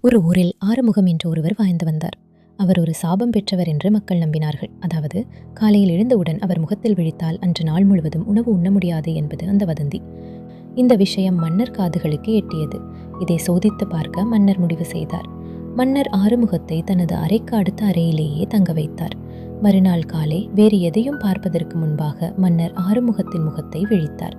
ஒரு ஊரில் ஆறுமுகம் என்று ஒருவர் வாழ்ந்து வந்தார். அவர் ஒரு சாபம் பெற்றவர் என்று மக்கள் நம்பினார்கள். அதாவது, காலையில் எழுந்தவுடன் அவர் முகத்தில் விழித்தால் அன்று நாள் முழுவதும் உணவு உண்ண முடியாது என்பது அந்த வதந்தி. இந்த விஷயம் மன்னர் காதுகளுக்கு எட்டியது. இதை சோதித்து பார்க்க மன்னர் முடிவு செய்தார். மன்னர் ஆறுமுகத்தை தனது அறைக்கு அடுத்த அறையிலேயே தங்க வைத்தார். மறுநாள் காலை வேறு எதையும் பார்ப்பதற்கு முன்பாக மன்னர் ஆறுமுகத்தின் முகத்தை விழித்தார்.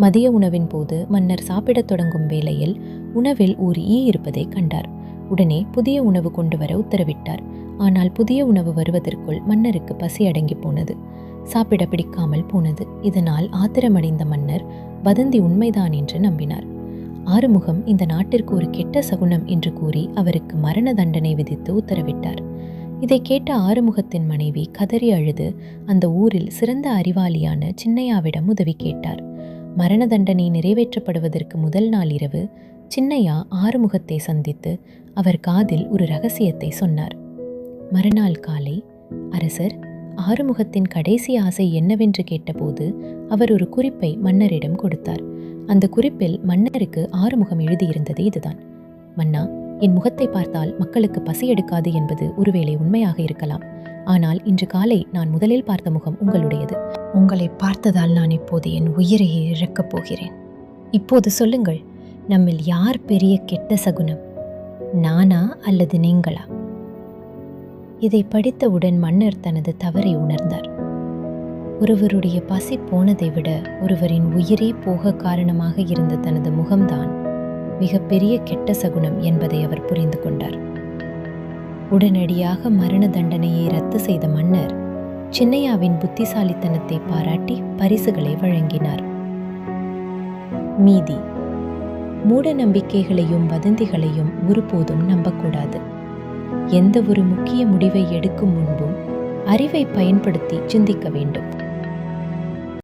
மதிய உணவின் போது மன்னர் சாப்பிடத் தொடங்கும் வேளையில் உணவில் ஒரு ஈ இருப்பதை கண்டார். உடனே புதிய உணவு கொண்டு வர உத்தரவிட்டார். ஆனால் புதிய உணவு வருவதற்குள் மன்னருக்கு பசி அடங்கி போனது. சாப்பிட பிடிக்காமல் போனது. இதனால் ஆத்திரமடைந்த மன்னர் வதந்தி உண்மைதான் என்று நம்பினார். ஆறுமுகம் இந்த நாட்டிற்கு ஒரு கெட்ட சகுனம் என்று கூறி அவருக்கு மரண தண்டனை விதித்து உத்தரவிட்டார். இதை கேட்ட ஆறுமுகத்தின் மனைவி கதறி அழுது அந்த ஊரில் சிறந்த அறிவாளியான சின்னையாவிடம் உதவி கேட்டார். மரண தண்டனை நிறைவேற்றப்படுவதற்கு முதல் நாள் இரவு சின்னையா ஆறுமுகத்தை சந்தித்து அவர் காதில் ஒரு ரகசியத்தை சொன்னார். மறுநாள் காலை அரசர் ஆறுமுகத்தின் கடைசி ஆசை என்னவென்று கேட்டபோது அவர் ஒரு குறிப்பை மன்னரிடம் கொடுத்தார். அந்த குறிப்பில் மன்னருக்கு ஆறுமுகம் எழுதியிருந்தது இதுதான்: மன்னா, என் முகத்தை பார்த்தால் மக்களுக்கு பசி எடுக்காது என்பது ஒருவேளை உண்மையாக இருக்கலாம். ஆனால் இன்று காலை நான் முதலில் பார்த்த முகம் உங்களுடையது. உங்களை பார்த்ததால் நான் இப்போது என் உயிரையே இழக்கப் போகிறேன். இப்போது சொல்லுங்கள், நம்மில் யார் பெரிய கெட்ட சகுனம், நானா அல்லது நீங்களா? இதை படித்தவுடன் மன்னர் தனது தவறை உணர்ந்தார். ஒருவருடைய பசி போனதை விட ஒருவரின் உயிரே போக காரணமாக இருந்த தனது முகம்தான் மிகப்பெரிய கெட்ட சகுனம் என்பதை அவர் புரிந்து கொண்டார். உடனடியாக மரண தண்டனையை ரத்து செய்த மன்னர் சின்னையாவின் புத்திசாலித்தனத்தை பாராட்டி பரிசுகளை வழங்கினார். மீதி: மூட நம்பிக்கைகளையும் வதந்திகளையும் ஒருபோதும் நம்பக்கூடாது. எந்த ஒரு முக்கிய முடிவை எடுக்கும் முன்பும் அறிவை பயன்படுத்தி சிந்திக்க வேண்டும்.